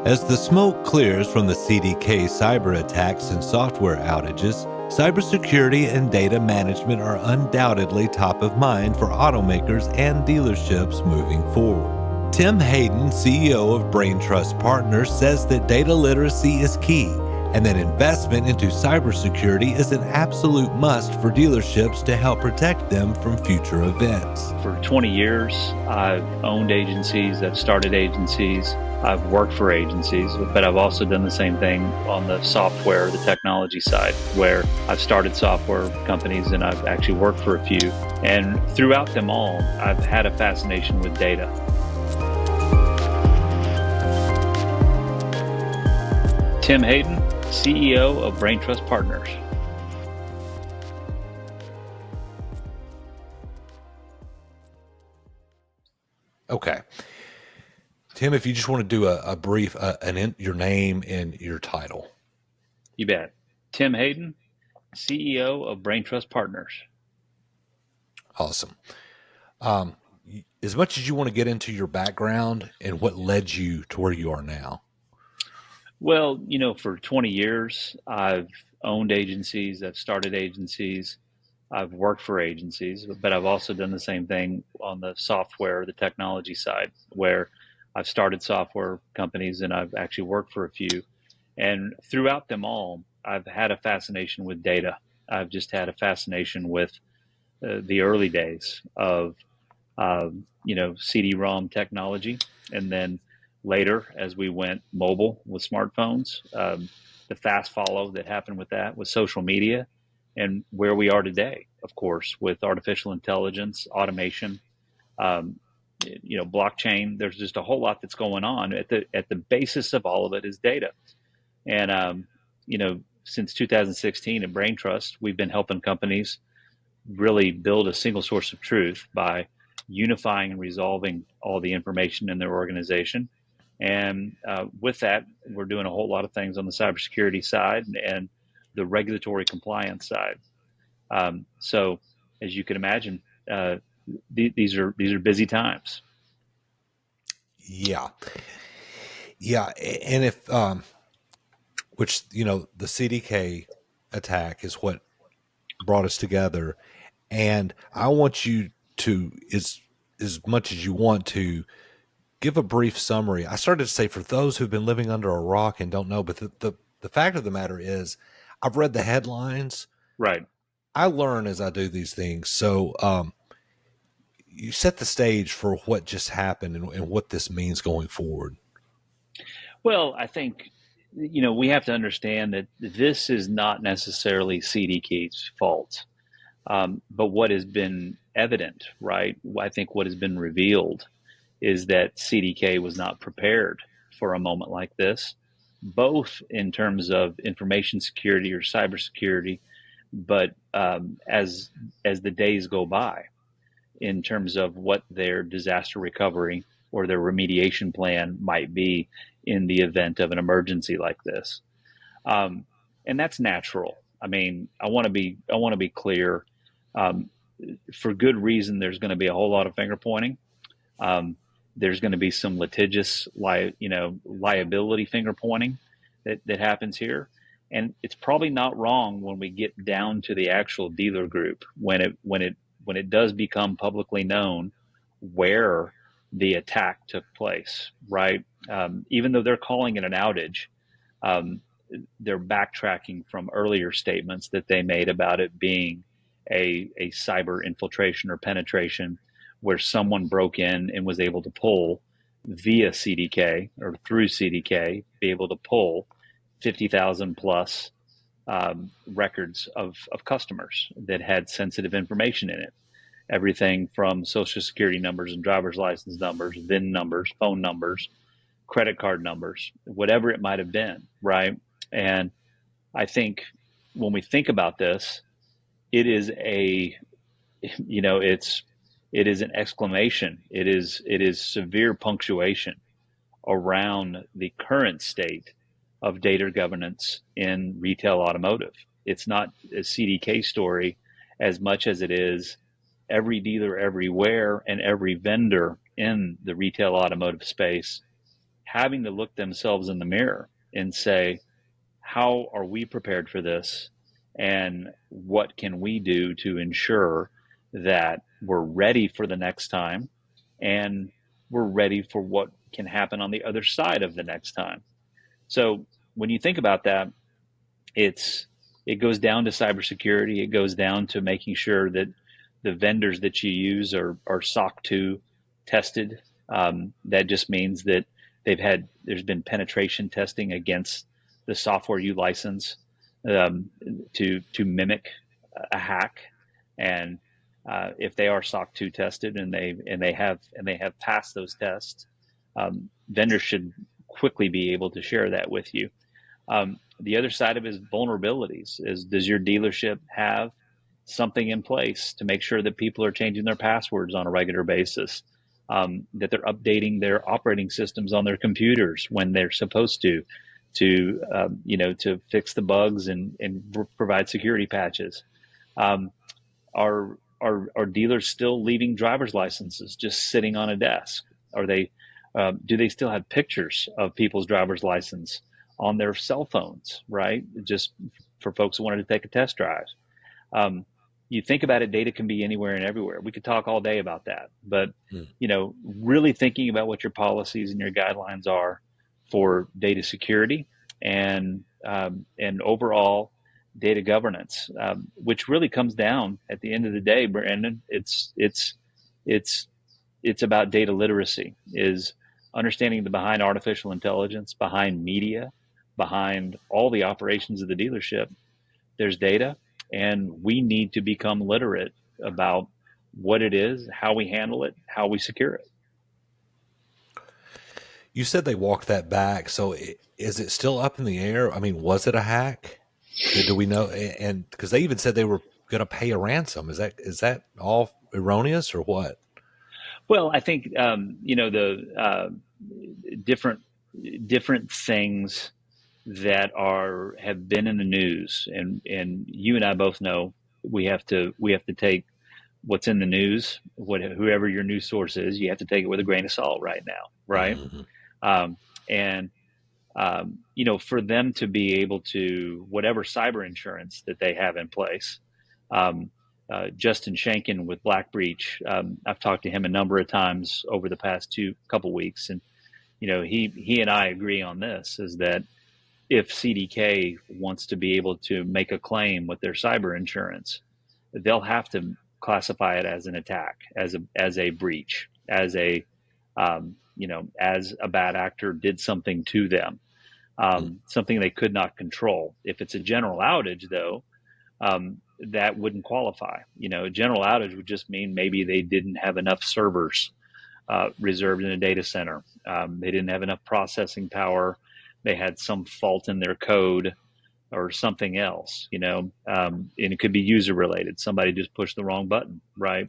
As the smoke clears from the CDK cyber attacks and software outages, cybersecurity and data management are undoubtedly top of mind for automakers and dealerships moving forward. Tim Hayden, CEO of Brain+Trust Partners, says that data literacy is key and that investment into cybersecurity is an absolute must for dealerships to help protect them from future events. For 20 years, I've owned agencies, I've started agencies, I've worked for agencies, but I've also done the same thing on the software, the technology side, where I've started software companies and I've actually worked for a few. And throughout them all, I've had a fascination with data. Tim Hayden, CEO of Brain+Trust Partners. Okay. Tim, if you just want to do a brief, your name and your title. You bet. Tim Hayden, CEO of Brain+Trust Partners. Awesome. As much as you want to get into your background and what led you to where you are now. Well, for 20 years, I've owned agencies, I've started agencies, I've worked for agencies, but I've also done the same thing on the software, the technology side, where I've started software companies and I've actually worked for a few. And throughout them all, I've had a fascination with data. I've just had a fascination with the early days of, CD-ROM technology. And then later, as we went mobile with smartphones, the fast follow that happened with that was social media, and where we are today, of course, with artificial intelligence, automation, blockchain. There's just a whole lot that's going on. At the basis of all of it is data. And since 2016 at Brain+Trust, we've been helping companies really build a single source of truth by unifying and resolving all the information in their organization. And with that, we're doing a whole lot of things on the cybersecurity side and the regulatory compliance side. So, as you can imagine, these are busy times. Yeah, and if the CDK attack is what brought us together, and I want you to, as much as you want to, give a brief summary. I started to say for those who've been living under a rock and don't know, but the fact of the matter is, I've read the headlines. Right. I learn as I do these things. So you set the stage for what just happened and what this means going forward. Well, I think, we have to understand that this is not necessarily CDK's fault. But what has been evident, right? I think what has been revealed is that CDK was not prepared for a moment like this, both in terms of information security or cybersecurity, but as the days go by, in terms of what their disaster recovery or their remediation plan might be in the event of an emergency like this, and that's natural. I mean, I want to be clear. For good reason, there's going to be a whole lot of finger pointing. There's going to be some litigious, liability finger pointing that happens here, and it's probably not wrong when we get down to the actual dealer group when it does become publicly known where the attack took place. Right, even though they're calling it an outage, they're backtracking from earlier statements that they made about it being a cyber infiltration or penetration, where someone broke in and was able to pull via CDK or through CDK, be able to pull 50,000 plus records of customers that had sensitive information in it. Everything from social security numbers and driver's license numbers, VIN numbers, phone numbers, credit card numbers, whatever it might have been, right? And I think when we think about this, it is it is an exclamation. It is severe punctuation around the current state of data governance in retail automotive. It's not a CDK story as much as it is every dealer everywhere and every vendor in the retail automotive space having to look themselves in the mirror and say, how are we prepared for this? And what can we do to ensure that we're ready for the next time and we're ready for what can happen on the other side of the next time? So when you think about that, it's it goes down to cybersecurity. It goes down to making sure that the vendors that you use are SOC 2 tested. That just means that there's been penetration testing against the software you license um, to mimic a hack, and if they are SOC 2 tested and they have passed those tests, vendors should quickly be able to share that with you. The other side of it is vulnerabilities. Does your dealership have something in place to make sure that people are changing their passwords on a regular basis, that they're updating their operating systems on their computers when they're supposed to fix the bugs and provide security patches? Um, are dealers still leaving driver's licenses just sitting on a desk? Are they do they still have pictures of people's driver's license on their cell phones, right? Just for folks who wanted to take a test drive. Um, you think about it, data can be anywhere and everywhere. We could talk all day about that, but Mm. really thinking about what your policies and your guidelines are for data security and overall data governance, which really comes down at the end of the day, Brandon. It's about data literacy, is understanding the behind artificial intelligence, behind media, behind all the operations of the dealership. There's data, and we need to become literate about what it is, how we handle it, how we secure it. You said they walked that back. So is it still up in the air? I mean, was it a hack? Do we know? And because they even said they were going to pay a ransom. Is that all erroneous or what? Well, I think the different different things that are have been in the news, and you and I both know we have to take what's in the news, whoever your news source is, you have to take it with a grain of salt right now, right? Mm-hmm. And for them to be able to, whatever cyber insurance that they have in place, um, Justin Shankin with Black Breach, I've talked to him a number of times over the past couple weeks, and he and I agree on this: is that if CDK wants to be able to make a claim with their cyber insurance, they'll have to classify it as an attack, as a breach, as a bad actor did something to them, something they could not control. If it's a general outage, though, that wouldn't qualify. A general outage would just mean maybe they didn't have enough servers reserved in a data center. They didn't have enough processing power. They had some fault in their code or something else, and it could be user related. Somebody just pushed the wrong button, right?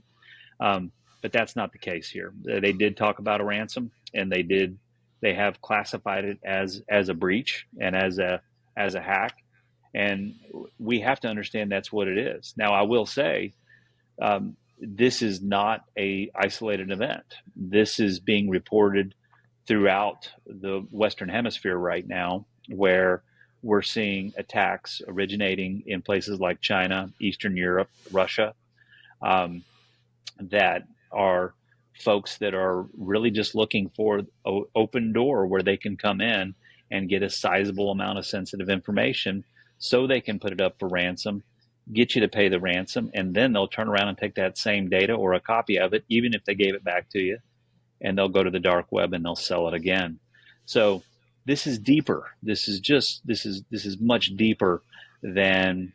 But that's not the case here. They did talk about a ransom, and they have classified it as a breach and as a hack, and we have to understand that's what it is. Now, I will say, this is not a isolated event. This is being reported throughout the Western Hemisphere right now, where we're seeing attacks originating in places like China, Eastern Europe, Russia, um, that are folks that are really just looking for an open door where they can come in and get a sizable amount of sensitive information so they can put it up for ransom, get you to pay the ransom, and then they'll turn around and take that same data or a copy of it, even if they gave it back to you, and they'll go to the dark web and they'll sell it again. So this is deeper. This is much deeper than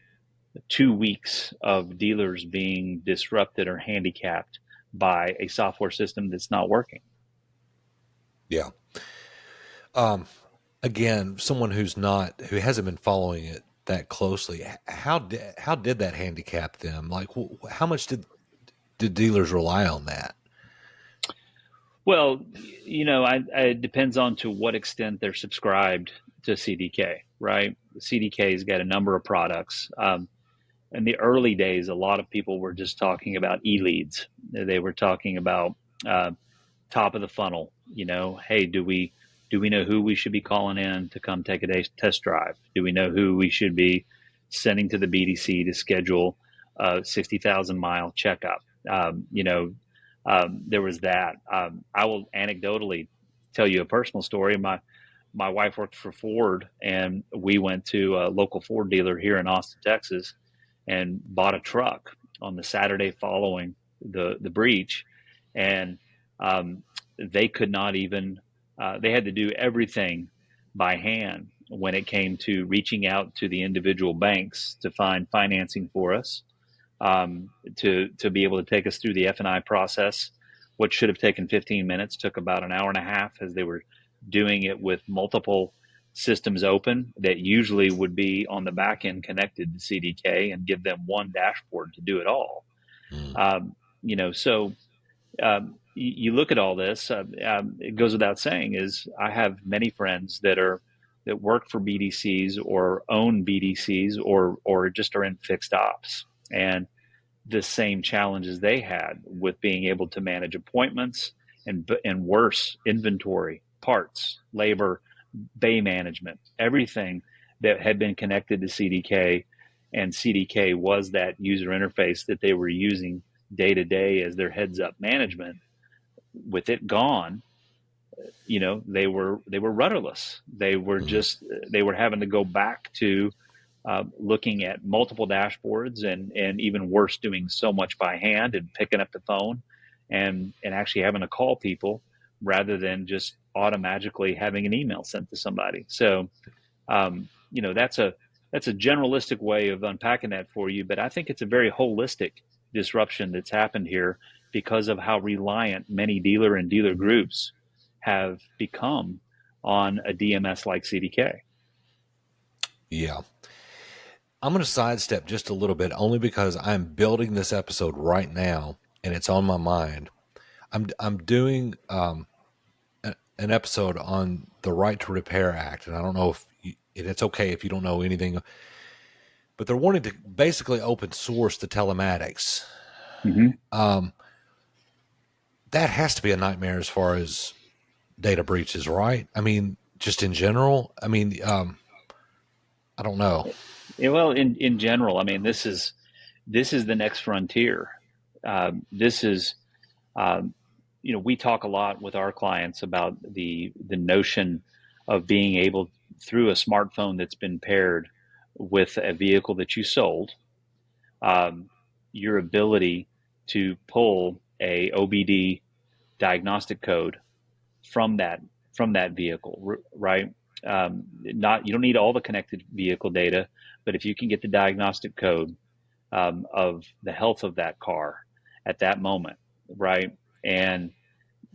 2 weeks of dealers being disrupted or handicapped by a software system that's not working. Yeah. Um, Again, someone who hasn't been following it that closely, how did that handicap them? Like, how much did dealers rely on that? Well, it depends on to what extent they're subscribed to CDK, right? CDK's got a number of products. In the early days, a lot of people were just talking about e-leads. They were talking about uh, top of the funnel. Hey, do we Do we know who we should be calling in to come take a day test drive? Do we know who we should be sending to the BDC to schedule a 60,000-mile checkup? There was that. I will anecdotally tell you a personal story. My wife worked for Ford, and we went to a local Ford dealer here in Austin, Texas, and bought a truck on the Saturday following the breach, and they could not even. They had to do everything by hand when it came to reaching out to the individual banks to find financing for us, to be able to take us through the F&I process. What should have taken 15 minutes took about an hour and a half, as they were doing it with multiple systems open that usually would be on the back end connected to CDK and give them one dashboard to do it all. Mm. So you look at all this. It goes without saying is I have many friends that work for BDCs or own BDCs or just are in fixed ops, and the same challenges they had with being able to manage appointments and worse, inventory, parts, labor, bay management, everything that had been connected to CDK, and CDK was that user interface that they were using day to day as their heads up management. With it gone, they were rudderless. They were Mm. just they were having to go back to looking at multiple dashboards, and even worse, doing so much by hand and picking up the phone and actually having to call people rather than just automatically having an email sent to somebody. So, that's a generalistic way of unpacking that for you, but I think it's a very holistic disruption that's happened here because of how reliant many dealer and dealer groups have become on a DMS like CDK. Yeah. I'm going to sidestep just a little bit only because I'm building this episode right now and it's on my mind. I'm doing an episode on the Right to Repair Act, and I don't know if and it's okay if you don't know anything, but they're wanting to basically open source the telematics. Mm-hmm. That has to be a nightmare as far as data breaches, right? I mean, just in general. I mean, I don't know. Yeah, well, in general, I mean, this is the next frontier. This is, um, we talk a lot with our clients about the notion of being able, through a smartphone that's been paired with a vehicle that you sold, um, your ability to pull a OBD diagnostic code from that vehicle, right? Not You don't need all the connected vehicle data, but if you can get the diagnostic code of the health of that car at that moment, right, and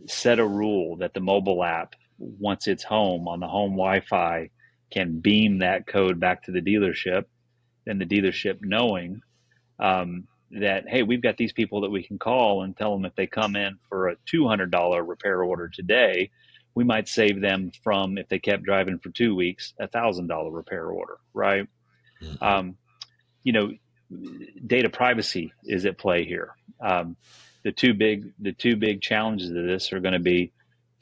set a rule that the mobile app, once it's home on the home Wi-Fi, can beam that code back to the dealership, then the dealership knowing that, hey, we've got these people that we can call and tell them if they come in for a $200 repair order today, we might save them from, if they kept driving for 2 weeks, $1,000 repair order, right? Mm-hmm. Um, you know, Data privacy is at play here. The two big challenges of this are going to be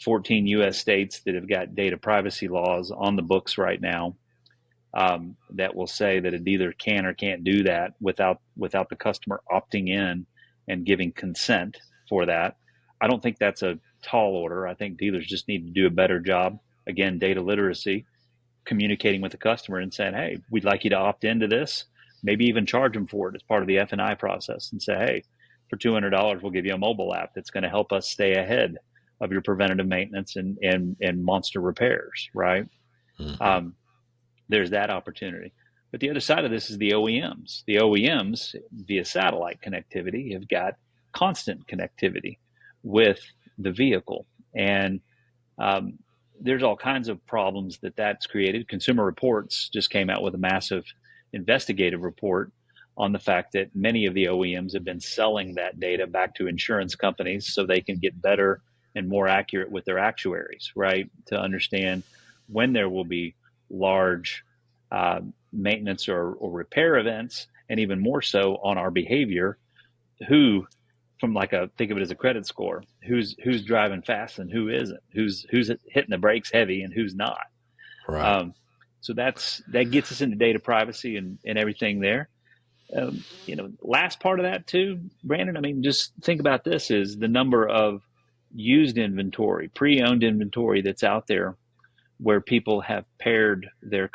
14 U.S. states that have got data privacy laws on the books right now, that will say that a dealer can or can't do that without the customer opting in and giving consent for that. I don't think that's a tall order. I think dealers just need to do a better job. Again, data literacy, communicating with the customer and saying, "Hey, we'd like you to opt into this." Maybe even charge them for it as part of the F&I process, and say, "Hey, for $200, we'll give you a mobile app that's going to help us stay ahead of your preventative maintenance and monster repairs." Right? Mm-hmm. Um, there's that opportunity. But the other side of this is the OEMs. The OEMs, via satellite connectivity, have got constant connectivity with the vehicle. And um, there's all kinds of problems that's created. Consumer Reports just came out with a massive investigative report on the fact that many of the OEMs have been selling that data back to insurance companies so they can get better and more accurate with their actuaries, right? To understand when there will be large maintenance or repair events, and even more so on our behavior, who from like a, think of it as a credit score. Who's driving fast and who isn't? Who's hitting the brakes heavy and who's not? Right. Um, so that gets us into data privacy and everything there. Last part of that too, Brandon. I mean, just think about this: is the number of used inventory, pre-owned inventory that's out there, where people have paired their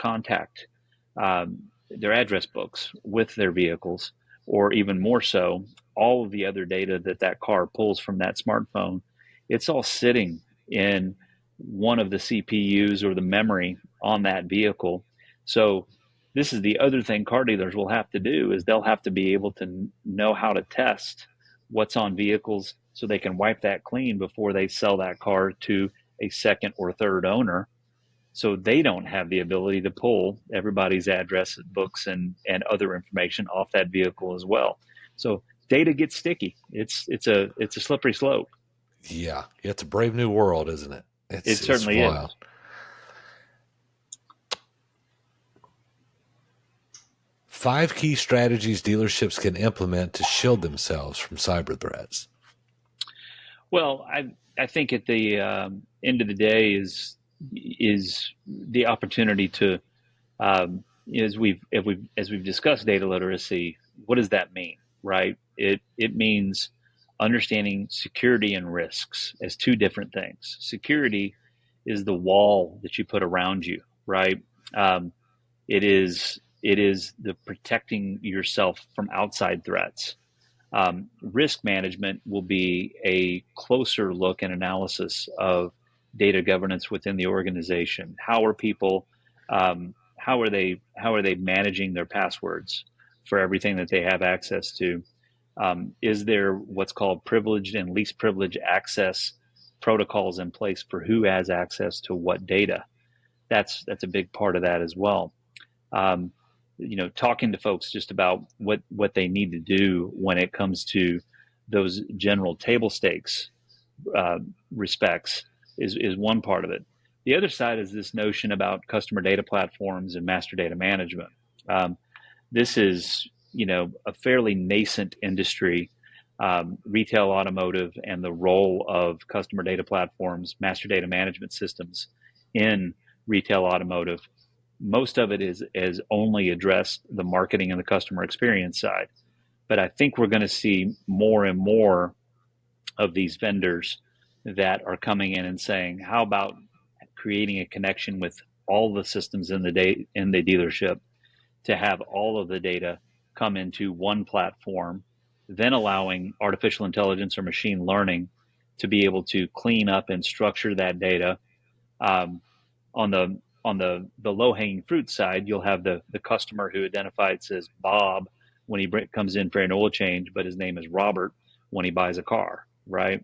their address books with their vehicles, or even more so, all of the other data that car pulls from that smartphone. It's all sitting in one of the CPUs or the memory on that vehicle. So this is the other thing car dealers will have to do, is they'll have to be able to know how to test what's on vehicles so they can wipe that clean before they sell that car to a second or third owner, so they don't have the ability to pull everybody's address books and other information off that vehicle as well. So data gets sticky. It's a slippery slope. Yeah. It's a brave new world, isn't it? It It's certainly wild. is. 5 key strategies dealerships can implement to shield themselves from cyber threats. Well, I think at the end of the day is the opportunity to, as we've discussed data literacy. What does that mean, right? It means understanding security and risks as two different things. Security is the wall that you put around you, right? It is the protecting yourself from outside threats. Risk management will be a closer look and analysis of data governance within the organization. How are people? How are they managing their passwords for everything that they have access to? Is there what's called privileged and least privileged access protocols in place for who has access to what data? That's a big part of that as well. Um, Talking to folks just about what they need to do when it comes to those general table stakes uh, respects is one part of it. The other side is this notion about customer data platforms and master data management. Um, this is a fairly nascent industry, retail, automotive, and the role of customer data platforms, master data management systems in retail, automotive. Most of it is only addressed the marketing and the customer experience side. But I think we're going to see more and more of these vendors that are coming in and saying, how about creating a connection with all the systems in the dealership to have all of the data come into one platform, then allowing artificial intelligence or machine learning to be able to clean up and structure that data. Um, on the low hanging fruit side, you'll have the customer who identifies as Bob when he comes in for an oil change, but his name is Robert when he buys a car, right?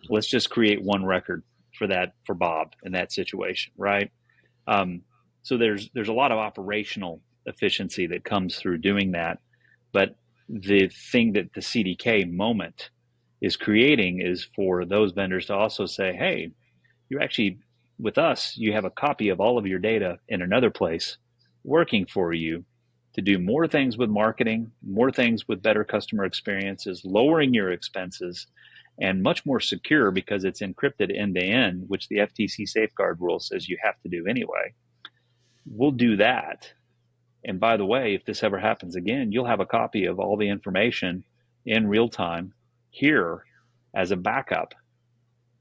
Let's just create one record for Bob in that situation, right? Um, so there's a lot of operational efficiency that comes through doing that, but the thing that the CDK moment is creating is for those vendors to also say, hey, you actually, with us, you have a copy of all of your data in another place working for you to do more things with marketing, more things with better customer experiences, lowering your expenses, and much more secure because it's encrypted end to end, which the FTC safeguard rule says you have to do anyway. We'll do that. And by the way, if this ever happens again, you'll have a copy of all the information in real time here as a backup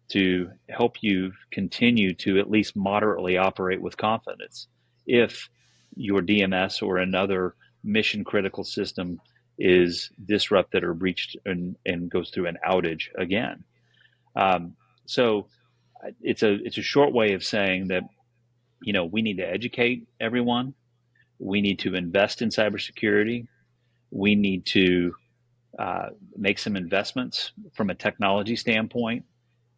to help you continue to at least moderately operate with confidence if your DMS or another mission critical system is disrupted or breached and goes through an outage again. So it's a short way of saying that we need to educate everyone. We need to invest in cybersecurity. We need to make some investments from a technology standpoint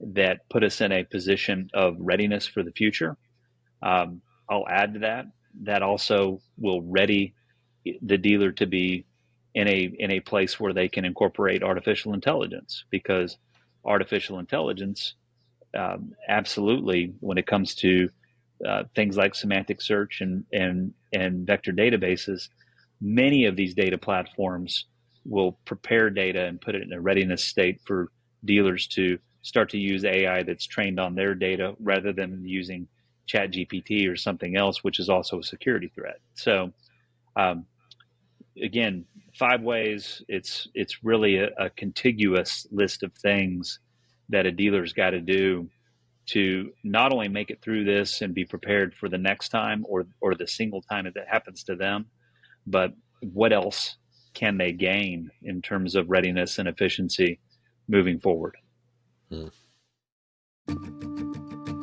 that put us in a position of readiness for the future. I'll add to that also will ready the dealer to be in a place where they can incorporate artificial intelligence, because artificial intelligence, absolutely, when it comes to things like semantic search and vector databases, many of these data platforms will prepare data and put it in a readiness state for dealers to start to use AI that's trained on their data rather than using Chat GPT or something else, which is also a security threat. So um, again, 5 ways. It's really a contiguous list of things that a dealer's got to do to not only make it through this and be prepared for the next time or the single time that happens to them, but what else can they gain in terms of readiness and efficiency moving forward?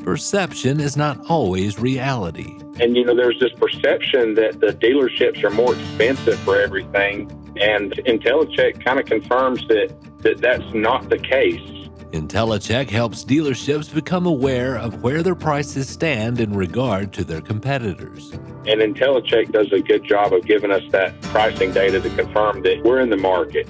Perception is not always reality. And, there's this perception that the dealerships are more expensive for everything. And InteliChek kind of confirms that that's not the case. InteliChek helps dealerships become aware of where their prices stand in regard to their competitors. And InteliChek does a good job of giving us that pricing data to confirm that we're in the market.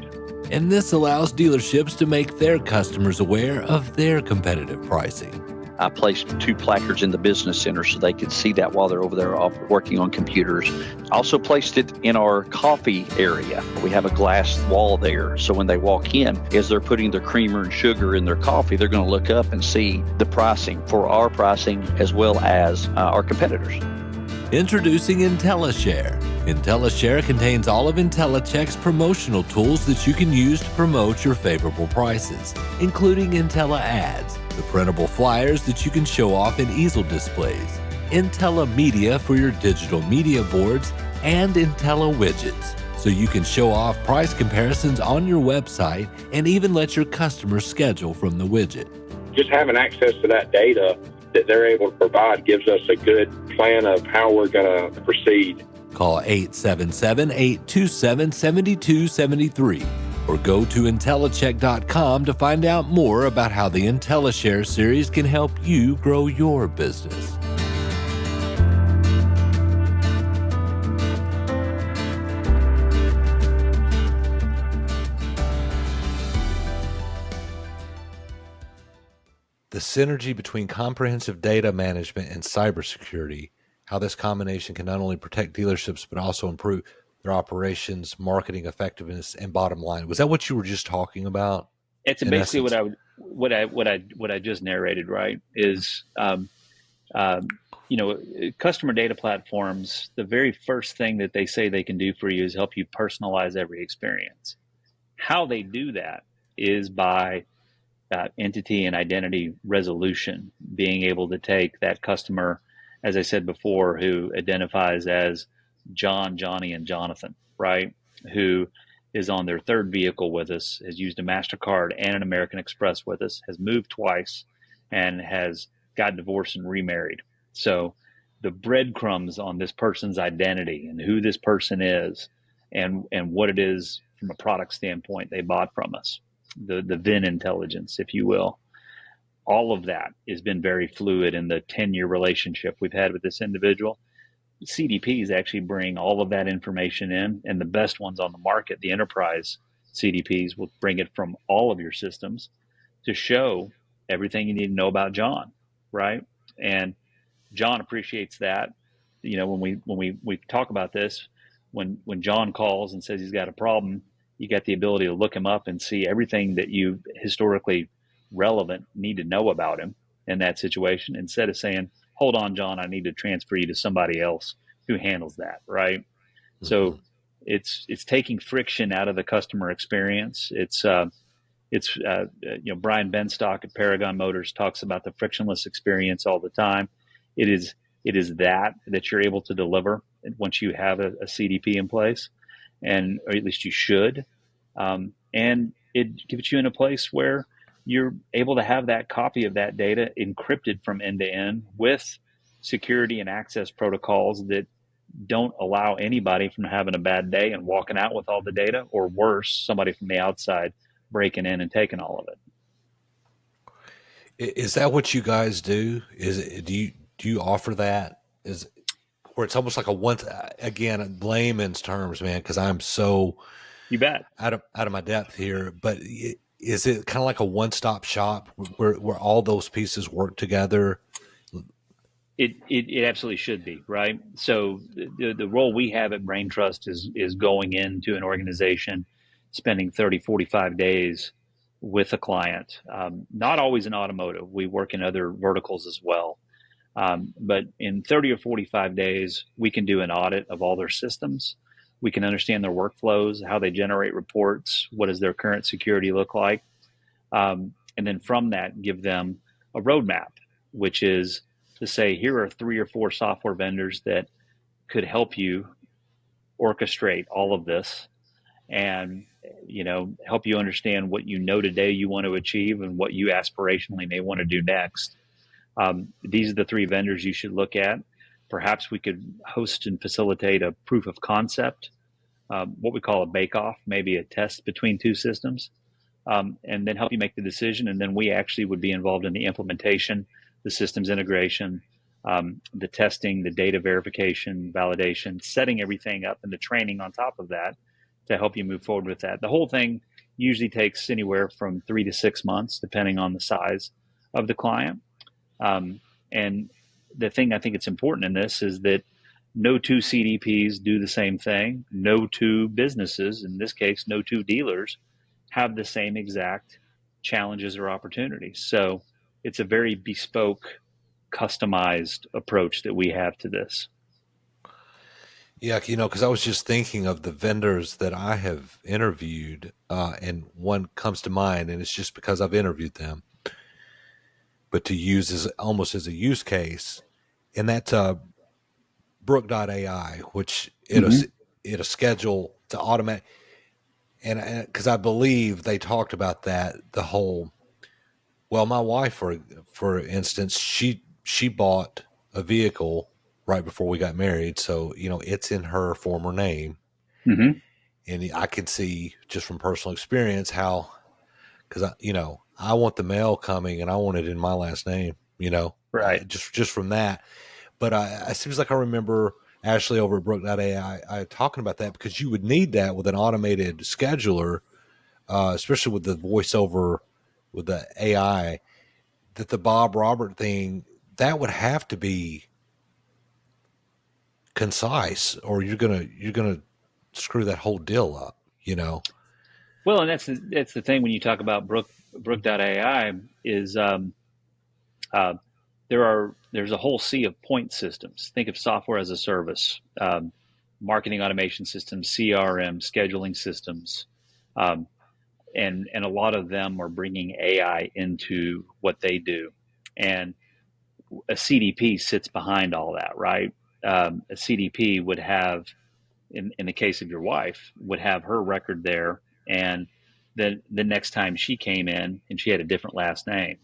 And this allows dealerships to make their customers aware of their competitive pricing. I placed 2 placards in the business center so they could see that while they're over there working on computers. Also placed it in our coffee area. We have a glass wall there, so when they walk in, as they're putting their creamer and sugar in their coffee, they're going to look up and see the pricing for our pricing as well as our competitors. Introducing InteliShare. InteliShare contains all of InteliChek's promotional tools that you can use to promote your favorable prices, including InteliAds, the printable flyers that you can show off in easel displays, InteliMedia for your digital media boards, and InteliWidgets, so you can show off price comparisons on your website and even let your customers schedule from the widget. Just having access to that data that they're able to provide gives us a good plan of how we're going to proceed. Call 877-827-7273 or go to InteliChek.com to find out more about how the InteliShare Series can help you grow your business. The synergy between comprehensive data management and cybersecurity, how this combination can not only protect dealerships but also improve their operations, marketing effectiveness, and bottom line. Was that what you were just talking about? It's basically what I just narrated. Right? Is customer data platforms. The very first thing that they say they can do for you is help you personalize every experience. How they do that is by entity and identity resolution, being able to take that customer, as I said before, who identifies as John, Johnny, and Jonathan, right? Who is on their 3rd vehicle with us, has used a MasterCard and an American Express with us, has moved twice, and has got divorced and remarried. So the breadcrumbs on this person's identity and who this person is and what it is from a product standpoint they bought from us, the VIN intelligence, if you will, all of that has been very fluid in the 10-year relationship we've had with this individual. CDPs actually bring all of that information in, and the best ones on the market, the enterprise CDPs, will bring it from all of your systems to show everything you need to know about John, right? And John appreciates that. When we talk about this, when John calls and says he's got a problem, you got the ability to look him up and see everything that you historically relevant need to know about him in that situation, instead of saying, hold on, John, I need to transfer you to somebody else who handles that, right? Mm-hmm. So it's taking friction out of the customer experience. It's Brian Benstock at Paragon Motors talks about the frictionless experience all the time. It is that you're able to deliver once you have a CDP in place, or at least you should. And it gives you in a place where you're able to have that copy of that data encrypted from end to end with security and access protocols that don't allow anybody from having a bad day and walking out with all the data, or worse, somebody from the outside breaking in and taking all of it. Is that what you guys do? Do you offer that? Is where it's almost like again, layman's terms, man, because I'm so you bet out of my depth here, but is it kind of like a one-stop shop where all those pieces work together? It absolutely should be, right? So the role we have at Brain+Trust is going into an organization spending 30, 45 days with a client. Not always in automotive. We work in other verticals as well. But in 30 or 45 days, we can do an audit of all their systems. We can understand their workflows, how they generate reports, what does their current security look like. And then from that, give them a roadmap, which is to say, here are 3 or 4 software vendors that could help you orchestrate all of this and help you understand what today you want to achieve and what you aspirationally may want to do next. These are the 3 vendors you should look at. Perhaps we could host and facilitate a proof of concept, what we call a bake-off, maybe a test between 2 systems, and then help you make the decision. And then we actually would be involved in the implementation, the systems integration, the testing, the data verification, validation, setting everything up, and the training on top of that to help you move forward with that. The whole thing usually takes anywhere from 3 to 6 months, depending on the size of the client. And the thing I think it's important in this is that no 2 CDPs do the same thing. No 2 businesses, in this case, no 2 dealers, have the same exact challenges or opportunities. So it's a very bespoke, customized approach that we have to this. Yeah, because I was just thinking of the vendors that I have interviewed, and one comes to mind, and it's just because I've interviewed them. But to use as almost as a use case, and that's Brook.ai, which it'll schedule to automate. And because I believe they talked about that, the whole, well, my wife, for instance, she bought a vehicle right before we got married. So, it's in her former name. Mm-hmm. And I can see just from personal experience how, because I want the mail coming and I want it in my last name, Right. Just from that. But it seems like I remember Ashley over at Brook.ai talking about that, because you would need that with an automated scheduler, especially with the voiceover, with the AI, that the Bob Robert thing, that would have to be concise, or you're gonna screw that whole deal up, Well, and that's the thing when you talk about Brook.ai is there's a whole sea of point systems. Think of software as a service, marketing automation systems, CRM, scheduling systems, and a lot of them are bringing AI into what they do, and a CDP sits behind all that, right? A CDP would have, in the case of your wife, would have her record there, and then the next time she came in and she had a different last name,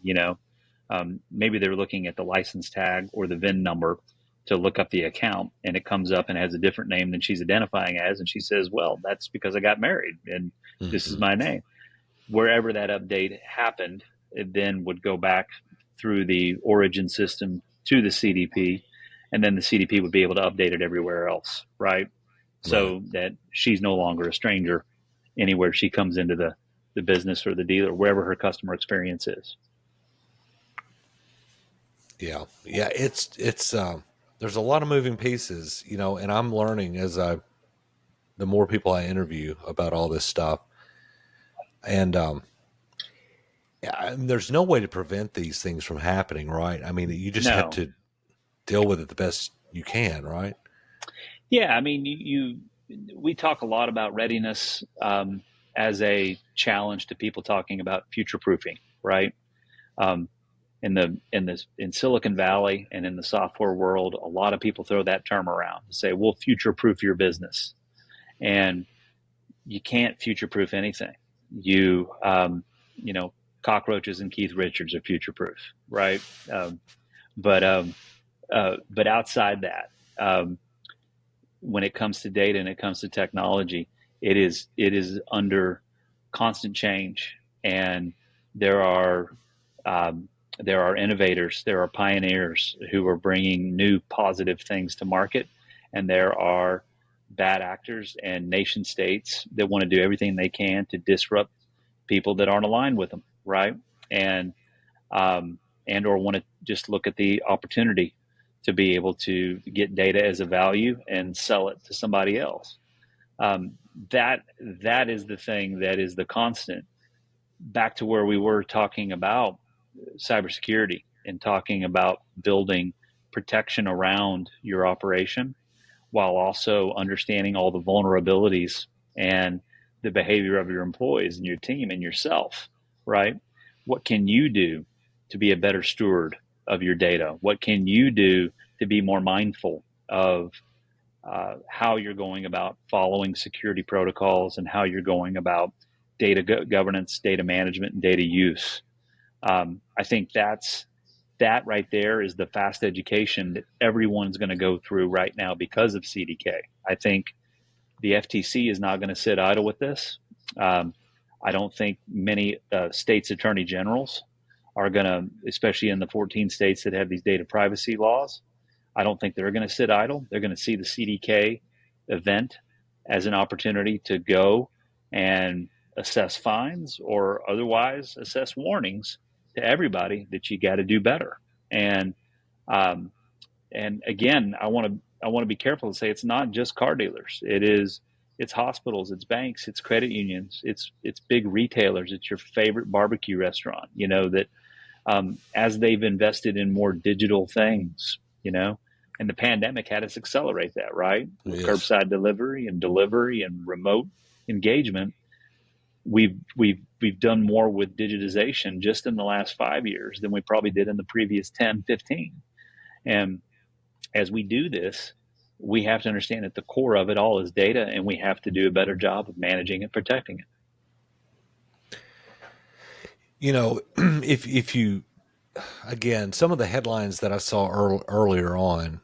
maybe they're looking at the license tag or the VIN number to look up the account, and it comes up and has a different name than she's identifying as, and she says, well, that's because I got married and this is my name. Wherever that update happened, it then would go back through the origin system to the CDP, and then the CDP would be able to update it everywhere else, right? So that she's no longer a stranger anywhere she comes into the business or the dealer, wherever her customer experience is. Yeah. It's there's a lot of moving pieces, and I'm learning as the more people I interview about all this stuff, and there's no way to prevent these things from happening, right? I mean, you just have to deal with it the best you can, right? Yeah, I mean, we talk a lot about readiness as a challenge to people talking about future proofing, right? In Silicon Valley and in the software world, a lot of people throw that term around to say, "We'll future proof your business," and you can't future proof anything. Cockroaches and Keith Richards are future proof, right? But outside that, when it comes to data and it comes to technology, it is under constant change, and there are innovators, there are pioneers who are bringing new positive things to market, and there are bad actors and nation states that want to do everything they can to disrupt people that aren't aligned with them, right? And or want to just look at the opportunity to be able to get data as a value and sell it to somebody else. That is the thing that is the constant. Back to where we were talking about cybersecurity and talking about building protection around your operation while also understanding all the vulnerabilities and the behavior of your employees and your team and yourself, right? What can you do to be a better steward of your data? What can you do to be more mindful of how you're going about following security protocols and how you're going about data governance, data management, and data use? I think that right there is the fast education that everyone's going to go through right now because of CDK. I think the FTC is not going to sit idle with this. I don't think many states' attorney generals are going to, especially in the 14 states that have these data privacy laws, I don't think they're going to sit idle. They're going to see the CDK event as an opportunity to go and assess fines or otherwise assess warnings to everybody that you got to do better. And um, and again, I want to be careful to say it's not just car dealers. It's hospitals, it's banks, it's credit unions, it's big retailers, it's your favorite barbecue restaurant. You know that as they've invested in more digital things, and the pandemic had us accelerate that, right? With Yes. curbside delivery and remote engagement, we've done more with digitization just in the last 5 years than we probably did in the previous 10, 15. And as we do this, we have to understand that the core of it all is data, and we have to do a better job of managing and protecting it. If you, again, some of the headlines that I saw earlier on,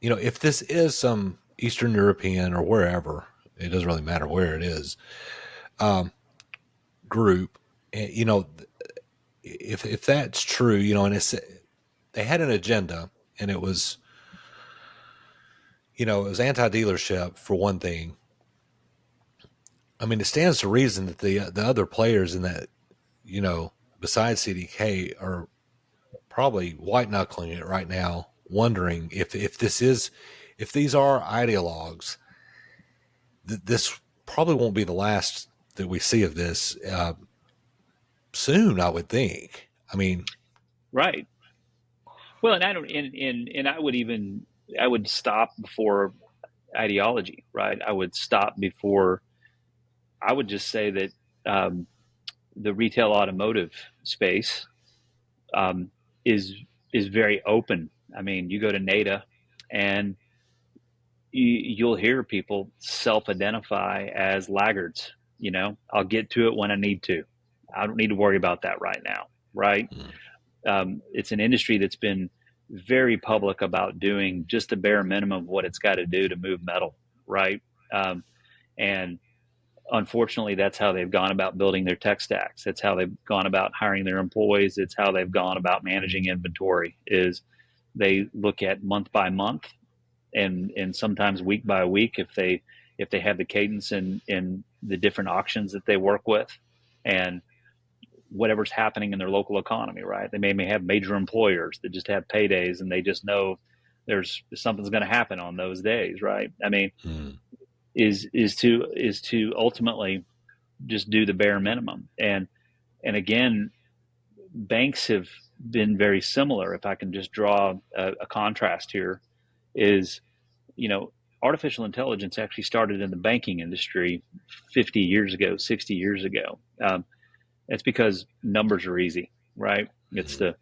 if this is some Eastern European or wherever, it doesn't really matter where it is, group, if that's true, and they had an agenda, and it was, it was anti-dealership for one thing. I mean, it stands to reason that the other players in that, besides CDK, are probably white knuckling it right now, wondering if these are ideologues, this probably won't be the last that we see of this soon, I would think. I mean, Right. Well, and I would stop before ideology, right? I would stop before. I would just say that the retail automotive space um, is very open. I mean, you go to NADA, and you'll hear people self-identify as laggards. I'll get to it when I need to. I don't need to worry about that right now, right? It's an industry that's been very public about doing just the bare minimum of what it's got to do to move metal, right? And unfortunately, that's how they've gone about building their tech stacks. That's how they've gone about hiring their employees. It's how they've gone about managing inventory. Is they look at month by month and sometimes week by week if they have the cadence in the different auctions that they work with and whatever's happening in their local economy, right? They may have major employers that just have paydays and they just know there's something's going to happen on those days, right? I mean, is to ultimately just do the bare minimum. And again, banks have been very similar. If I can just draw a contrast here, is artificial intelligence actually started in the banking industry 50 years ago, 60 years ago. It's because numbers are easy, right? It's the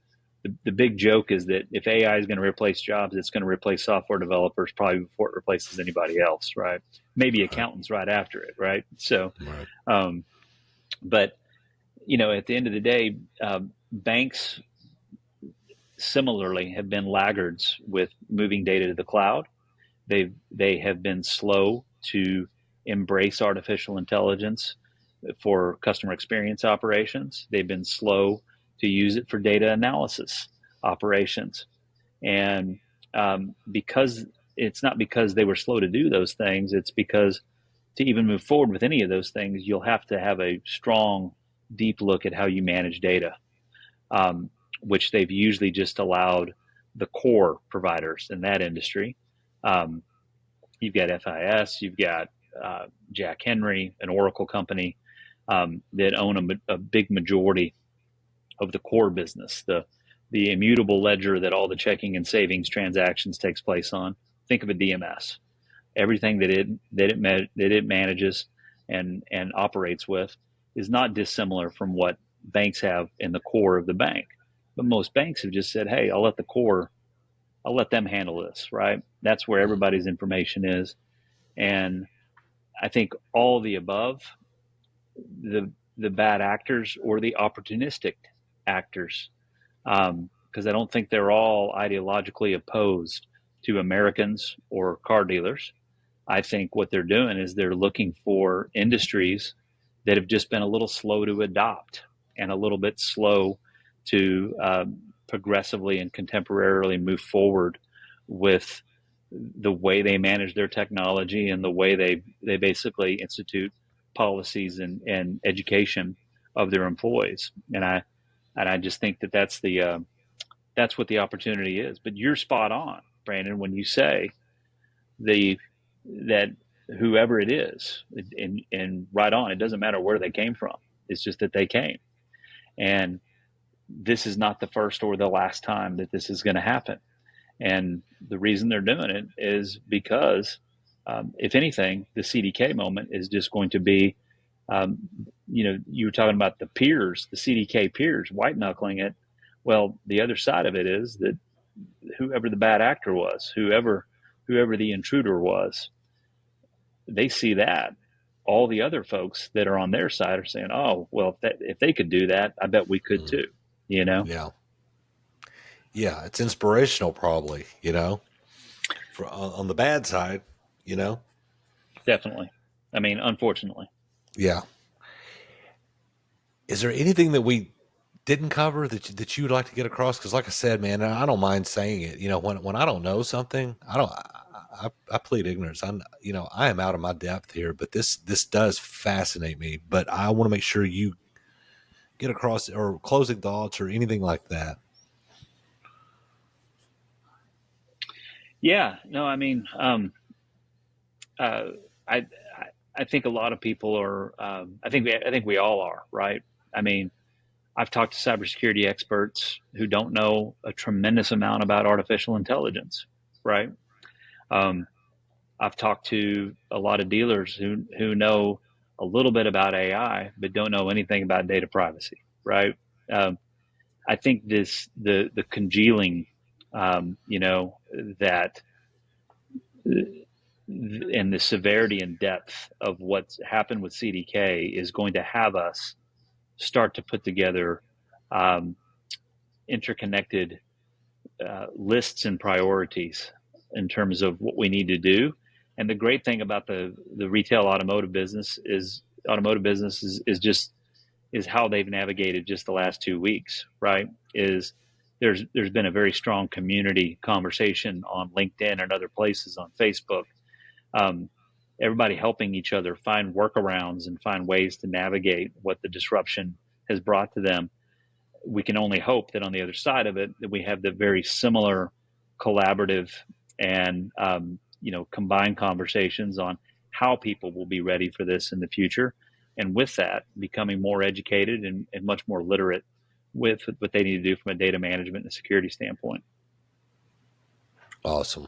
big joke is that if AI is going to replace jobs, it's going to replace software developers probably before it replaces anybody else, right? Maybe accountants right after it, right? So, but at the end of the day, banks similarly have been laggards with moving data to the cloud. They have been slow to embrace artificial intelligence for customer experience operations. They've been slow to use it for data analysis operations. And because it's not because they were slow to do those things, it's because to even move forward with any of those things, you'll have to have a strong, deep look at how you manage data, which they've usually just allowed the core providers in that industry. You've got FIS, you've got Jack Henry, an Oracle company, that own a big majority of the core business, the immutable ledger that all the checking and savings transactions takes place on. Think of a DMS. Everything that it manages and operates with is not dissimilar from what banks have in the core of the bank. But most banks have just said, "Hey, I'll let them handle this." Right? That's where everybody's information is, and I think all the above, the bad actors or the opportunistic actors, because I don't think they're all ideologically opposed to Americans or car dealers. I think what they're doing is they're looking for industries that have just been a little slow to adopt and a little bit slow to progressively and contemporarily move forward with the way they manage their technology and the way they basically institute policies and education of their employees. And I just think that that's what the opportunity is. But you're spot on, Brandon, when you say that whoever it is, and right on, it doesn't matter where they came from. It's just that they came. And this is not the first or the last time that this is going to happen. And the reason they're doing it is because, if anything, the CDK moment is just going to be, you were talking about the peers, the CDK peers, white knuckling it. Well, the other side of it is that whoever the bad actor was, whoever the intruder was, they see that. All the other folks that are on their side are saying, "Oh, well, if they could do that, I bet we could too." Yeah. Yeah, it's inspirational, probably, on the bad side, Definitely. I mean, unfortunately. Yeah. Is there anything that we didn't cover that you would like to get across? Because, like I said, man, I don't mind saying it. When I don't know something, I plead ignorance. I am out of my depth here, but this does fascinate me. But I want to make sure you get across, or closing thoughts or anything like that. Yeah, no, I mean, I think a lot of people are. I think we all are, right? I mean, I've talked to cybersecurity experts who don't know a tremendous amount about artificial intelligence, right? I've talked to a lot of dealers who know a little bit about AI but don't know anything about data privacy, right? I think the congealing, that and the severity and depth of what's happened with CDK is going to have us start to put together interconnected lists and priorities in terms of what we need to do. And the great thing about the retail automotive business is how they've navigated just the last 2 weeks, right? Is there's been a very strong community conversation on LinkedIn and other places, on Facebook. Everybody helping each other find workarounds and find ways to navigate what the disruption has brought to them. We can only hope that on the other side of it, that we have the very similar collaborative and combined conversations on how people will be ready for this in the future. And with that, becoming more educated and much more literate with what they need to do from a data management and security standpoint. Awesome.